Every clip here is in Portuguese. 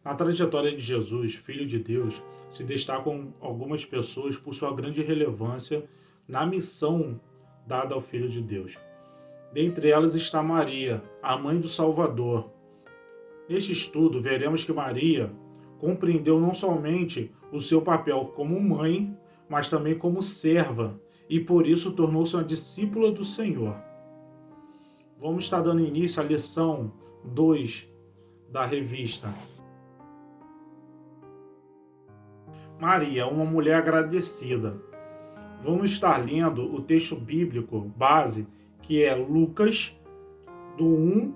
Na trajetória de Jesus, Filho de Deus, se destacam algumas pessoas por sua grande relevância na missão dada ao Filho de Deus. Dentre elas está Maria, a mãe do Salvador. Neste estudo, veremos que Maria compreendeu não somente o seu papel como mãe, mas também como serva, e por isso tornou-se uma discípula do Senhor. Vamos estar dando início à lição 2 da revista. Maria, uma mulher agradecida. Vamos estar lendo o texto bíblico base, que é Lucas 1,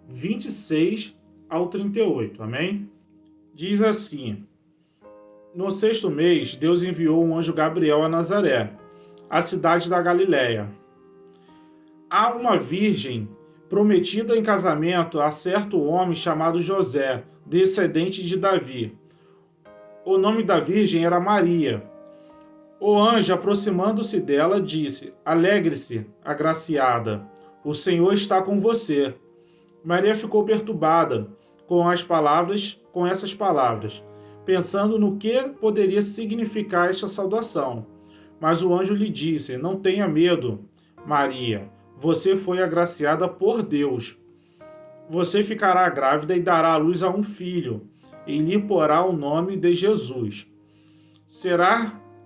26 ao 38, amém? Diz assim: No sexto mês, Deus enviou um anjo Gabriel a Nazaré, a cidade da Galiléia. Há uma virgem prometida em casamento a certo homem chamado José, descendente de Davi. O nome da virgem era Maria. O anjo, aproximando-se dela, disse: Alegre-se, agraciada, o Senhor está com você. Maria ficou perturbada com essas palavras, pensando no que poderia significar esta saudação. Mas o anjo lhe disse: Não tenha medo, Maria, você foi agraciada por Deus. Você ficará grávida e dará à luz a um filho, e lhe porá o nome de Jesus.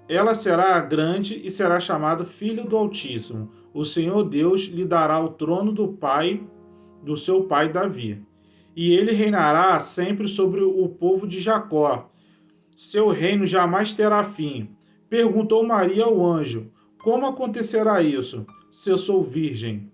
Ela será grande e será chamada Filho do Altíssimo. O Senhor Deus lhe dará o trono do seu pai Davi. E ele reinará sempre sobre o povo de Jacó. Seu reino jamais terá fim. Perguntou Maria ao anjo: Como acontecerá isso, se eu sou virgem?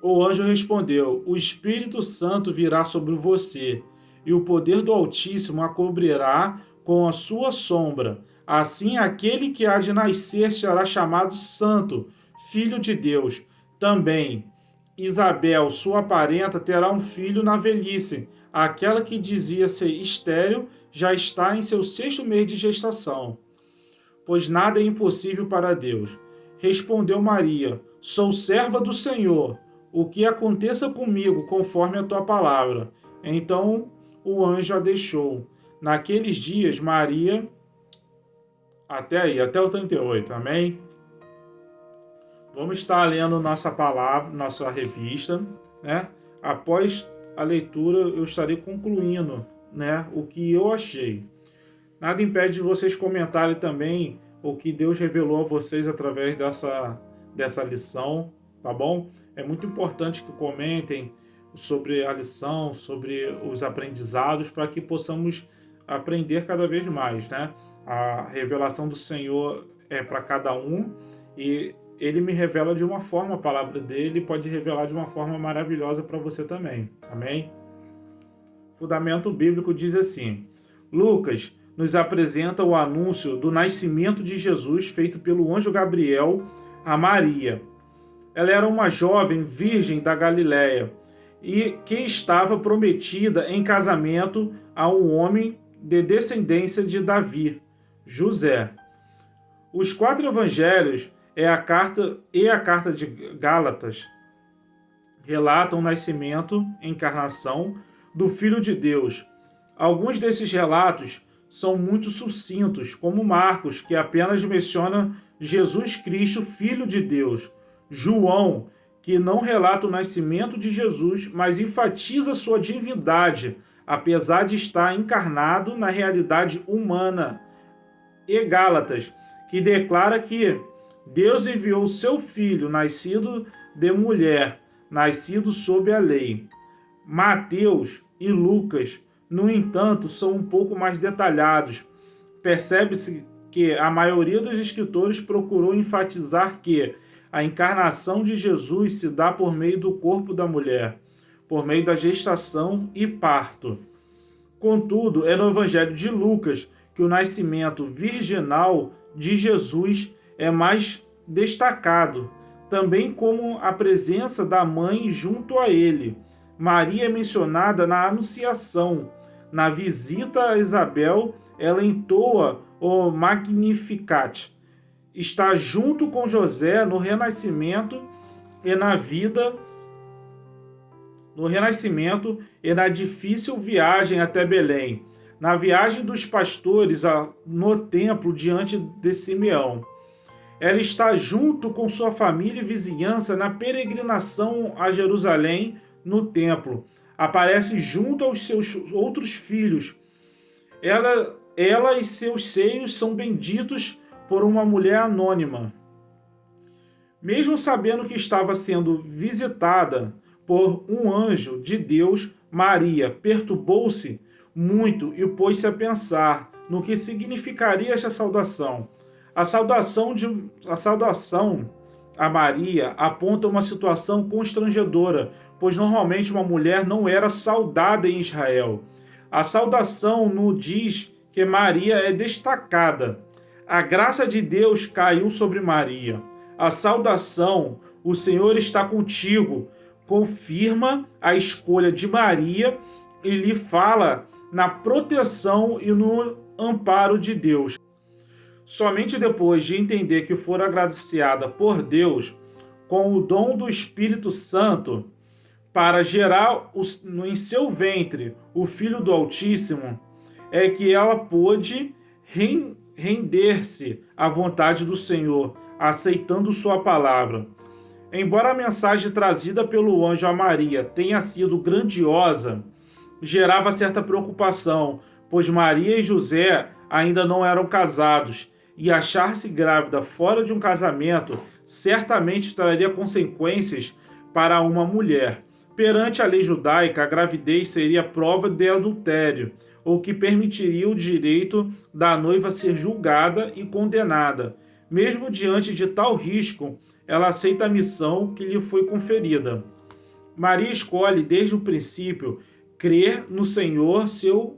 O anjo respondeu: O Espírito Santo virá sobre você, e o poder do Altíssimo a cobrirá com a sua sombra. Assim, aquele que há de nascer será chamado Santo, Filho de Deus. Também Isabel, sua parenta, terá um filho na velhice. Aquela que dizia ser estéril já está em seu sexto mês de gestação, pois nada é impossível para Deus. Respondeu Maria: Sou serva do Senhor. O que aconteça comigo conforme a tua palavra. Então o anjo a deixou. Naqueles dias, Maria... até o 38, amém? Vamos estar lendo nossa palavra, nossa revista, né? Após a leitura, eu estarei concluindo, né, o que eu achei. Nada impede de vocês comentarem também o que Deus revelou a vocês através dessa lição, tá bom? É muito importante que comentem sobre a lição, sobre os aprendizados, para que possamos aprender cada vez mais, né? A revelação do Senhor é para cada um e ele me revela de uma forma, a palavra dele pode revelar de uma forma maravilhosa para você também, amém? O fundamento bíblico diz assim: Lucas nos apresenta o anúncio do nascimento de Jesus feito pelo anjo Gabriel a Maria. Ela era uma jovem virgem da Galiléia e que estava prometida em casamento a um homem de descendência de Davi, José. Os 4 evangelhos a carta de Gálatas relatam o nascimento, encarnação do Filho de Deus. Alguns desses relatos são muito sucintos, como Marcos, que apenas menciona Jesus Cristo, Filho de Deus. João, que não relata o nascimento de Jesus, mas enfatiza sua divindade, apesar de estar encarnado na realidade humana. E Gálatas, que declara que Deus enviou seu Filho, nascido de mulher, nascido sob a lei. Mateus e Lucas, no entanto, são um pouco mais detalhados. Percebe-se que a maioria dos escritores procurou enfatizar que a encarnação de Jesus se dá por meio do corpo da mulher, por meio da gestação e parto. Contudo, é no Evangelho de Lucas que o nascimento virginal de Jesus é mais destacado, também como a presença da mãe junto a ele. Maria é mencionada na Anunciação. Na visita a Isabel, ela entoa o Magnificat. Está junto com José no renascimento e na no renascimento e na difícil viagem até Belém, na viagem dos pastores no templo diante de Simeão. Ela está junto com sua família e vizinhança na peregrinação a Jerusalém no templo. Aparece junto aos seus outros filhos. Ela e seus seios são benditos por uma mulher anônima. Mesmo sabendo que estava sendo visitada por um anjo de Deus, Maria perturbou-se muito e pôs-se a pensar no que significaria esta saudação. A saudação a Maria aponta uma situação constrangedora, pois normalmente uma mulher não era saudada em Israel. A saudação nos diz que Maria é destacada. A graça de Deus caiu sobre Maria. A saudação, o Senhor está contigo, confirma a escolha de Maria e lhe fala na proteção e no amparo de Deus. Somente depois de entender que fora agraciada por Deus com o dom do Espírito Santo para gerar em seu ventre o Filho do Altíssimo, é que ela pôde render-se à vontade do Senhor, aceitando sua palavra. Embora a mensagem trazida pelo anjo a Maria tenha sido grandiosa, gerava certa preocupação, pois Maria e José ainda não eram casados, e achar-se grávida fora de um casamento certamente traria consequências para uma mulher. Perante a lei judaica, a gravidez seria prova de adultério, o que permitiria o direito da noiva ser julgada e condenada. Mesmo diante de tal risco, ela aceita a missão que lhe foi conferida. Maria escolhe desde o princípio crer no Senhor. Seu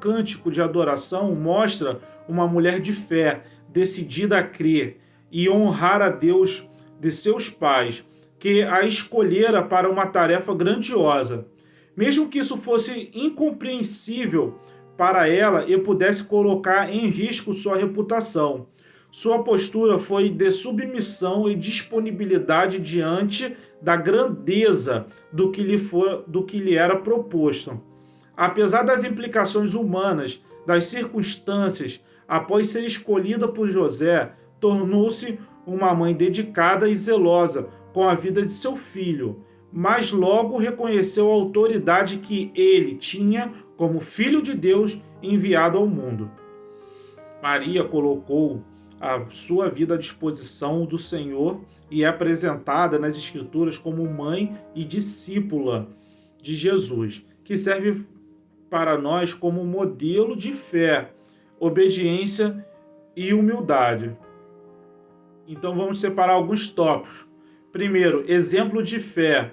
cântico de adoração mostra uma mulher de fé, decidida a crer e honrar a Deus de seus pais, que a escolhera para uma tarefa grandiosa. Mesmo que isso fosse incompreensível para ela e pudesse colocar em risco sua reputação, sua postura foi de submissão e disponibilidade diante da grandeza do que lhe era proposto. Apesar das implicações humanas, das circunstâncias, após ser escolhida por José, tornou-se uma mãe dedicada e zelosa com a vida de seu filho, mas logo reconheceu a autoridade que ele tinha como Filho de Deus enviado ao mundo. Maria colocou a sua vida à disposição do Senhor e é apresentada nas Escrituras como mãe e discípula de Jesus, que serve para nós como modelo de fé, obediência e humildade. Então vamos separar alguns tópicos. Primeiro, exemplo de fé.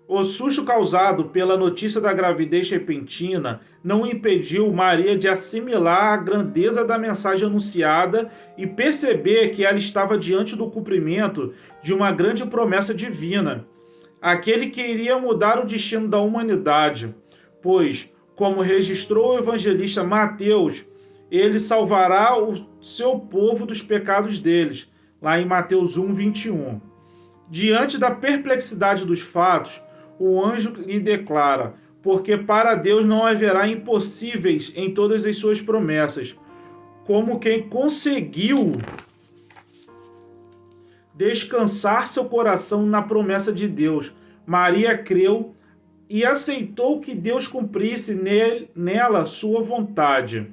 O susto causado pela notícia da gravidez repentina não impediu Maria de assimilar a grandeza da mensagem anunciada e perceber que ela estava diante do cumprimento de uma grande promessa divina, aquele que iria mudar o destino da humanidade, pois, como registrou o evangelista Mateus, ele salvará o seu povo dos pecados deles, lá em Mateus 1, 21. Diante da perplexidade dos fatos, o anjo lhe declara: porque para Deus não haverá impossíveis em todas as suas promessas. Como quem conseguiu descansar seu coração na promessa de Deus, Maria creu e aceitou que Deus cumprisse nela sua vontade.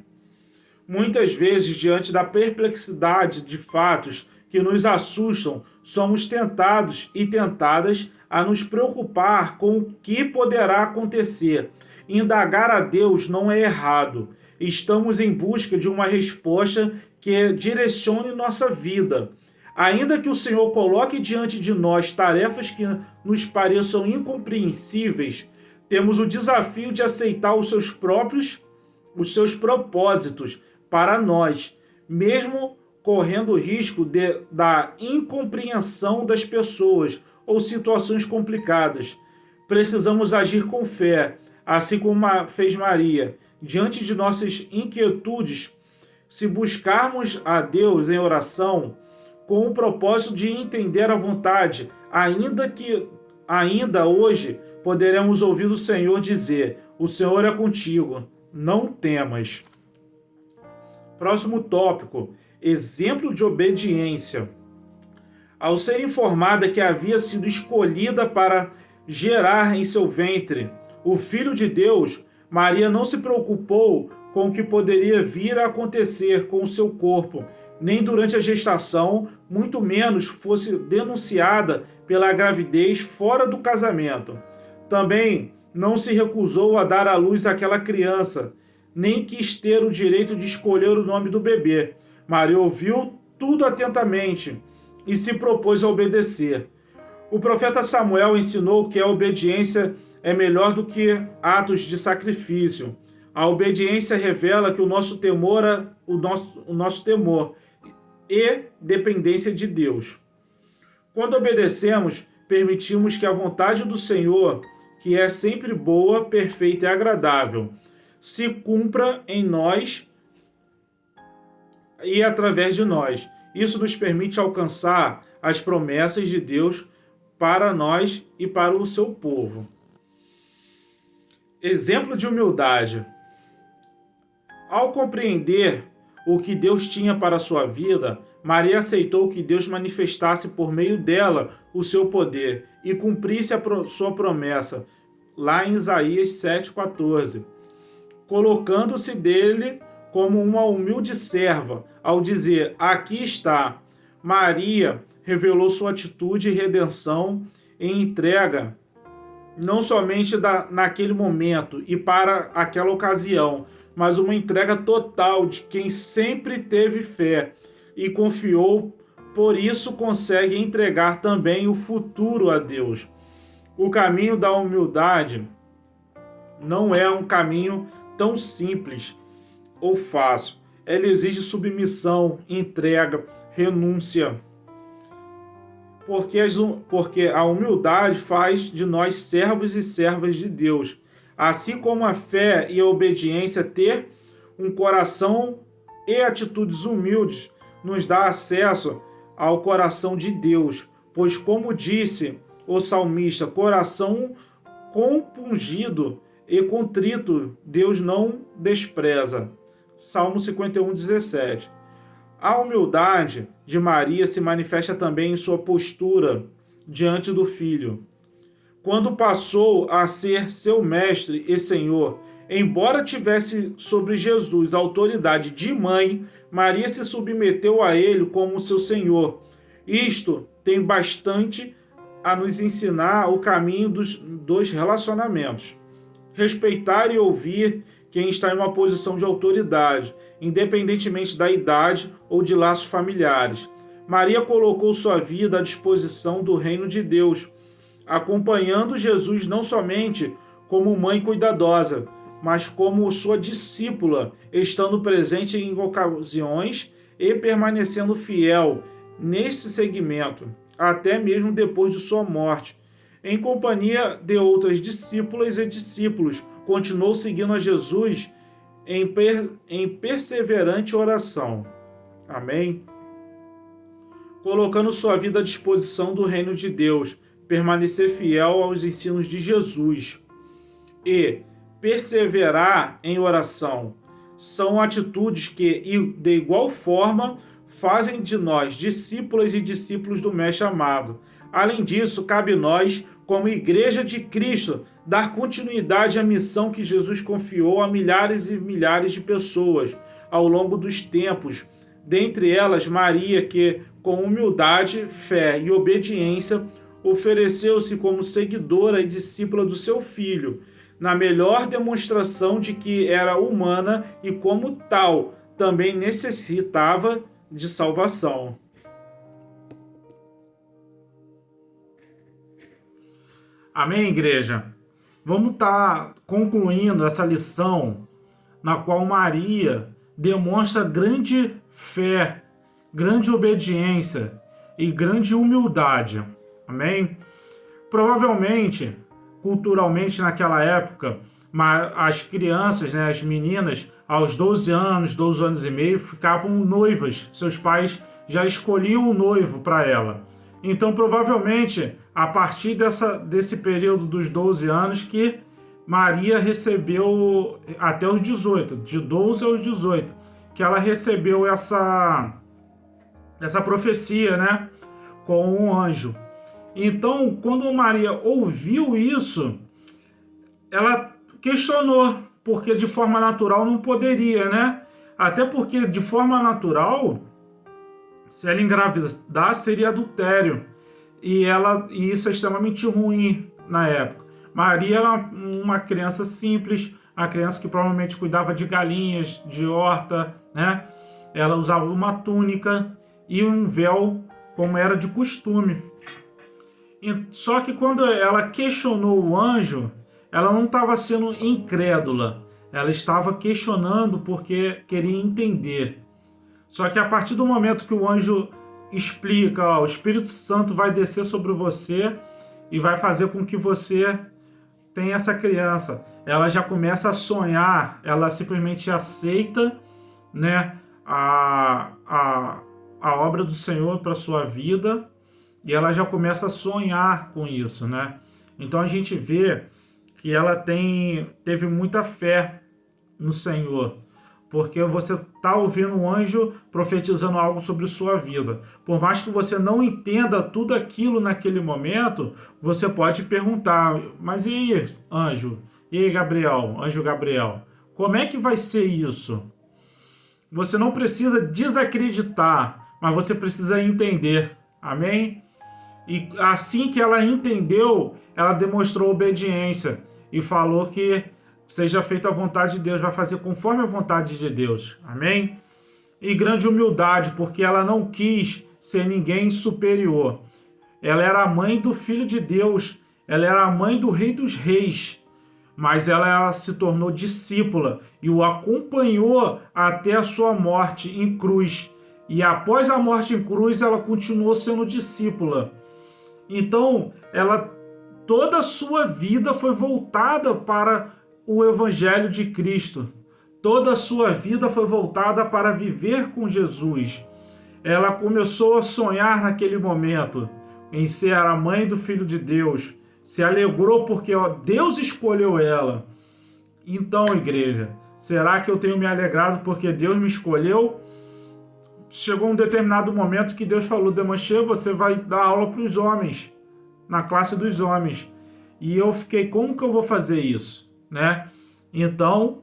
Muitas vezes, diante da perplexidade de fatos que nos assustam, somos tentados e tentadas a nos preocupar com o que poderá acontecer. Indagar a Deus não é errado. Estamos em busca de uma resposta que direcione nossa vida. Ainda que o Senhor coloque diante de nós tarefas que nos pareçam incompreensíveis, temos o desafio de aceitar os seus propósitos para nós, mesmo correndo o risco da incompreensão das pessoas ou situações complicadas. Precisamos agir com fé, assim como fez Maria, diante de nossas inquietudes. Se buscarmos a Deus em oração, com o propósito de entender a vontade, ainda hoje poderemos ouvir o Senhor dizer: o Senhor é contigo, não temas. Próximo tópico: exemplo de obediência. Ao ser informada que havia sido escolhida para gerar em seu ventre o Filho de Deus, Maria não se preocupou com o que poderia vir a acontecer com o seu corpo, nem durante a gestação, muito menos fosse denunciada pela gravidez fora do casamento. Também não se recusou a dar à luz àquela criança, nem quis ter o direito de escolher o nome do bebê. Maria ouviu tudo atentamente e se propôs a obedecer. O profeta Samuel ensinou que a obediência é melhor do que atos de sacrifício. A obediência revela que o nosso temor e dependência de Deus. Quando obedecemos, permitimos que a vontade do Senhor, que é sempre boa, perfeita e agradável, se cumpra em nós e através de nós. Isso nos permite alcançar as promessas de Deus para nós e para o seu povo. Exemplo de humildade. Ao compreender o que Deus tinha para a sua vida, Maria aceitou que Deus manifestasse por meio dela o seu poder e cumprisse a sua promessa, lá em Isaías 7,14, colocando-se dele como uma humilde serva, ao dizer: aqui está. Maria revelou sua atitude e redenção em entrega, não somente naquele momento e para aquela ocasião, mas uma entrega total de quem sempre teve fé e confiou, por isso consegue entregar também o futuro a Deus. O caminho da humildade não é um caminho tão simples ou fácil. Ela exige submissão, entrega, renúncia. Porque a humildade faz de nós servos e servas de Deus. Assim como a fé e a obediência, ter um coração e atitudes humildes nos dá acesso ao coração de Deus. Pois, como disse o salmista, coração compungido e contrito Deus não despreza. Salmo 51:17. A humildade de Maria se manifesta também em sua postura diante do Filho. Quando passou a ser seu mestre e senhor, embora tivesse sobre Jesus a autoridade de mãe, Maria se submeteu a ele como seu senhor. Isto tem bastante a nos ensinar o caminho dos relacionamentos. Respeitar e ouvir quem está em uma posição de autoridade, independentemente da idade ou de laços familiares. Maria colocou sua vida à disposição do reino de Deus, acompanhando Jesus não somente como mãe cuidadosa, mas como sua discípula, estando presente em ocasiões e permanecendo fiel nesse segmento, até mesmo depois de sua morte. Em companhia de outras discípulas e discípulos, continuou seguindo a Jesus em perseverante oração. Amém? Colocando sua vida à disposição do reino de Deus, permanecer fiel aos ensinos de Jesus e perseverar em oração são atitudes que, de igual forma, fazem de nós discípulas e discípulos do Mestre amado. Além disso, cabe nós, como Igreja de Cristo, dar continuidade à missão que Jesus confiou a milhares e milhares de pessoas ao longo dos tempos, dentre elas Maria, que, com humildade, fé e obediência, ofereceu-se como seguidora e discípula do seu Filho, na melhor demonstração de que era humana e, como tal, também necessitava de salvação. Amém, igreja? Vamos estar concluindo essa lição na qual Maria demonstra grande fé, grande obediência e grande humildade. Amém? Provavelmente, culturalmente naquela época, as crianças, as meninas, aos 12 anos e meio, ficavam noivas. Seus pais já escolhiam o noivo para ela. Então, provavelmente, a partir desse período dos 12 anos que Maria recebeu até os 18, de 12 aos 18, que ela recebeu essa profecia, né, com um anjo. Então, quando Maria ouviu isso, ela questionou, porque de forma natural não poderia, né? Até porque de forma natural, se ela engravidar, seria adultério. E isso é extremamente ruim na época. Maria era uma criança simples, a criança que provavelmente cuidava de galinhas, de horta, né? Ela usava uma túnica e um véu, como era de costume. Só que quando ela questionou o anjo, ela não estava sendo incrédula. Ela estava questionando porque queria entender. Só que a partir do momento que o anjo explica, ó, o Espírito Santo vai descer sobre você e vai fazer com que você tenha essa criança, ela já começa a sonhar, ela simplesmente aceita, né, a obra do Senhor para sua vida, e ela já começa a sonhar com isso, né? Então a gente vê que ela teve muita fé no Senhor, porque você está ouvindo um anjo profetizando algo sobre sua vida. Por mais que você não entenda tudo aquilo naquele momento, você pode perguntar, mas e aí, anjo? E aí, Gabriel, anjo Gabriel, como é que vai ser isso? Você não precisa desacreditar, mas você precisa entender. Amém? E assim que ela entendeu, ela demonstrou obediência e falou que seja feita a vontade de Deus, vai fazer conforme a vontade de Deus. Amém? E grande humildade, porque ela não quis ser ninguém superior. Ela era a mãe do Filho de Deus, ela era a mãe do Rei dos Reis, mas ela se tornou discípula e o acompanhou até a sua morte em cruz. E após a morte em cruz, ela continuou sendo discípula. Então, toda a sua vida foi voltada para o Evangelho de Cristo. Toda a sua vida foi voltada para viver com Jesus. Ela começou a sonhar naquele momento em ser a mãe do Filho de Deus. Se alegrou porque Deus escolheu ela. Então, igreja, será que eu tenho me alegrado porque Deus me escolheu? Chegou um determinado momento que Deus falou, Demanchê, você vai dar aula para os homens, na classe dos homens. E eu fiquei, como que eu vou fazer isso? Né? Então,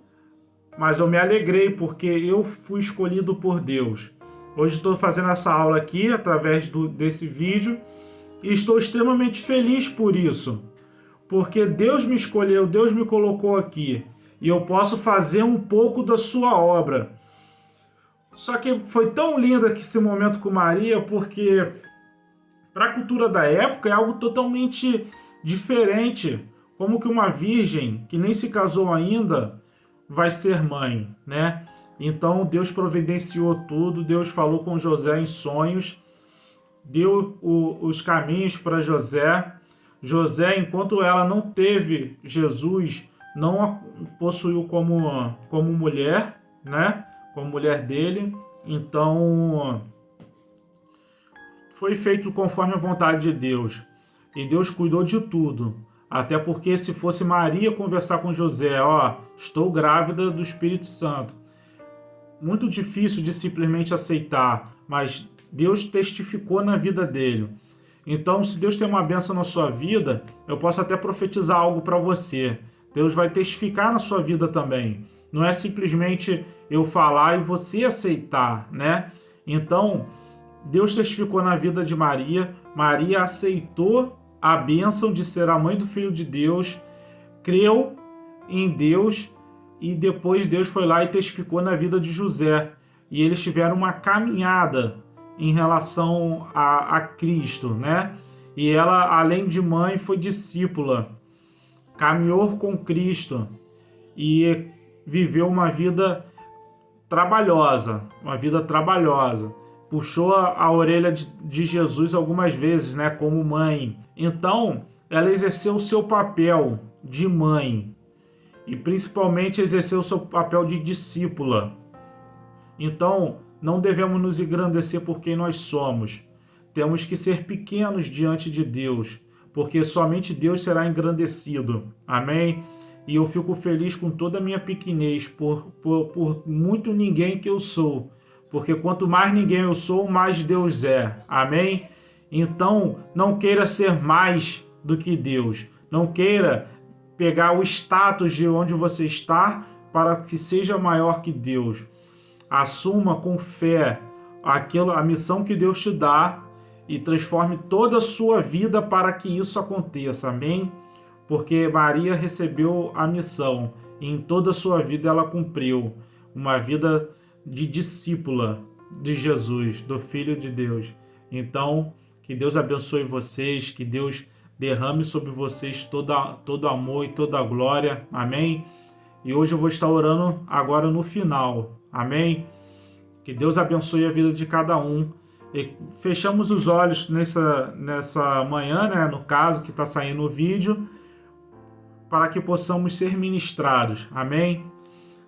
mas eu me alegrei porque eu fui escolhido por Deus. Hoje estou fazendo essa aula aqui, através desse vídeo, e estou extremamente feliz por isso. Porque Deus me escolheu, Deus me colocou aqui, e eu posso fazer um pouco da sua obra. Só que foi tão lindo aqui esse momento com Maria, porque para a cultura da época é algo totalmente diferente. Como que uma virgem que nem se casou ainda vai ser mãe, né? Então Deus providenciou tudo, Deus falou com José em sonhos, deu os caminhos para José. José, enquanto ela não teve Jesus, não a possuiu como mulher, né? Como mulher dele. Então foi feito conforme a vontade de Deus. E Deus cuidou de tudo. Até porque se fosse Maria conversar com José, ó, estou grávida do Espírito Santo. Muito difícil de simplesmente aceitar, mas Deus testificou na vida dele. Então, se Deus tem uma bênção na sua vida, eu posso até profetizar algo para você. Deus vai testificar na sua vida também. Não é simplesmente eu falar e você aceitar, né? Então, Deus testificou na vida de Maria. Maria aceitou a bênção de ser a mãe do Filho de Deus, creu em Deus e depois Deus foi lá e testificou na vida de José. E eles tiveram uma caminhada em relação a Cristo, né? E ela, além de mãe, foi discípula, caminhou com Cristo e viveu uma vida trabalhosa, puxou a orelha de Jesus algumas vezes, né, como mãe. Então, ela exerceu o seu papel de mãe e principalmente exerceu o seu papel de discípula. Então, não devemos nos engrandecer por quem nós somos. temos que ser pequenos diante de Deus, porque somente Deus será engrandecido. Amém? E eu fico feliz com toda a minha pequenez, por muito ninguém que eu sou. Porque quanto mais ninguém eu sou, mais Deus é. Amém? Então, não queira ser mais do que Deus. Não queira pegar o status de onde você está para que seja maior que Deus. Assuma com fé a missão que Deus te dá e transforme toda a sua vida para que isso aconteça. Amém? Porque Maria recebeu a missão e em toda a sua vida ela cumpriu uma vida de discípula de Jesus, do Filho de Deus. Então, que Deus abençoe vocês, que Deus derrame sobre vocês todo amor e toda a glória. Amém? E hoje eu vou estar orando agora no final. Amém? Que Deus abençoe a vida de cada um. E fechamos os olhos nessa manhã, né? No caso que está saindo o vídeo, para que possamos ser ministrados. Amém?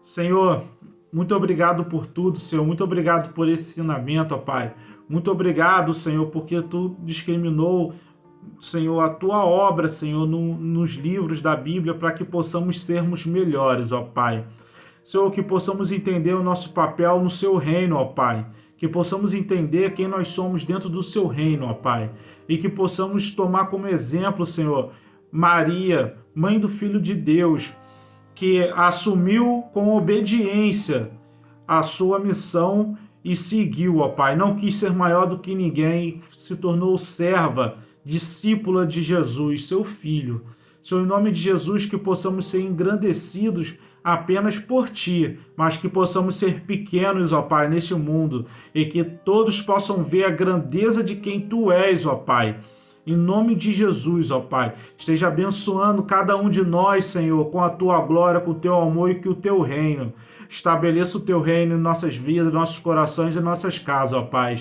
Senhor, muito obrigado por tudo, Senhor. Muito obrigado por esse ensinamento, ó Pai. Muito obrigado, Senhor, porque Tu discriminou, Senhor, a Tua obra, Senhor, nos livros da Bíblia, para que possamos sermos melhores, ó Pai. Senhor, que possamos entender o nosso papel no Seu reino, ó Pai. Que possamos entender quem nós somos dentro do Seu reino, ó Pai. E que possamos tomar como exemplo, Senhor, Maria, mãe do Filho de Deus, que assumiu com obediência a sua missão e seguiu, ó Pai. Não quis ser maior do que ninguém, se tornou serva, discípula de Jesus, Seu Filho. Senhor, em nome de Jesus, que possamos ser engrandecidos apenas por Ti, mas que possamos ser pequenos, ó Pai, neste mundo, e que todos possam ver a grandeza de quem Tu és, ó Pai. Em nome de Jesus, ó Pai, esteja abençoando cada um de nós, Senhor, com a Tua glória, com o Teu amor e com o Teu reino. Estabeleça o Teu reino em nossas vidas, nossos corações e nossas casas, ó Pai.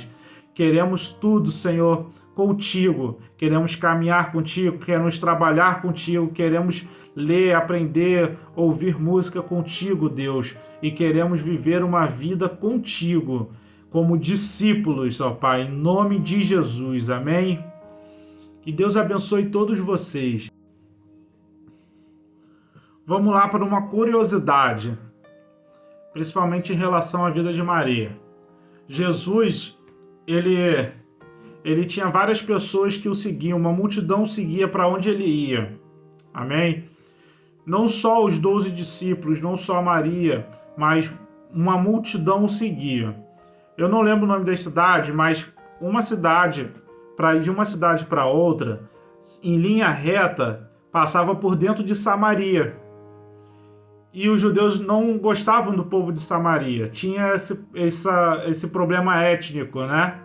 Queremos tudo, Senhor, contigo. Queremos caminhar contigo, queremos trabalhar contigo, queremos ler, aprender, ouvir música contigo, Deus. E queremos viver uma vida contigo, como discípulos, ó Pai, em nome de Jesus. Amém? Que Deus abençoe todos vocês. Vamos lá para uma curiosidade, principalmente em relação à vida de Maria. Jesus, ele tinha várias pessoas que o seguiam, uma multidão seguia para onde ele ia. Amém? Não só os 12 discípulos, não só Maria, mas uma multidão o seguia. Eu não lembro o nome da cidade, mas uma cidade, para ir de uma cidade para outra, em linha reta, passava por dentro de Samaria. E os judeus não gostavam do povo de Samaria. Tinha esse problema étnico, né?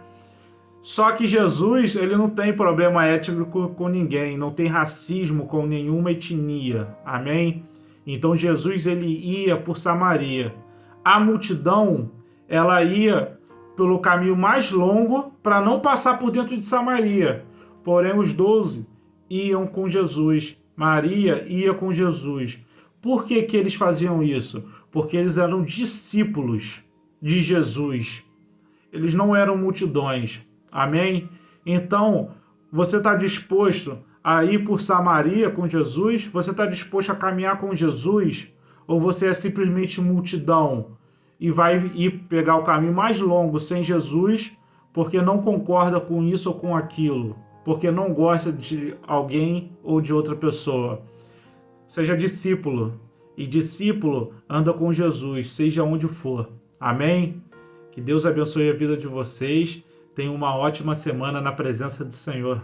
Só que Jesus, ele não tem problema étnico com ninguém, não tem racismo com nenhuma etnia. Amém? Então Jesus, ele ia por Samaria. A multidão, ela ia pelo caminho mais longo para não passar por dentro de Samaria. Porém, os 12 iam com Jesus. Maria ia com Jesus. Por que que eles faziam isso? Porque eles eram discípulos de Jesus. Eles não eram multidões. Amém? Então, você está disposto a ir por Samaria com Jesus? Você está disposto a caminhar com Jesus? Ou você é simplesmente multidão e vai ir pegar o caminho mais longo sem Jesus porque não concorda com isso ou com aquilo? Porque não gosta de alguém ou de outra pessoa? Seja discípulo. E discípulo anda com Jesus, seja onde for. Amém? Que Deus abençoe a vida de vocês. Tenham uma ótima semana na presença do Senhor.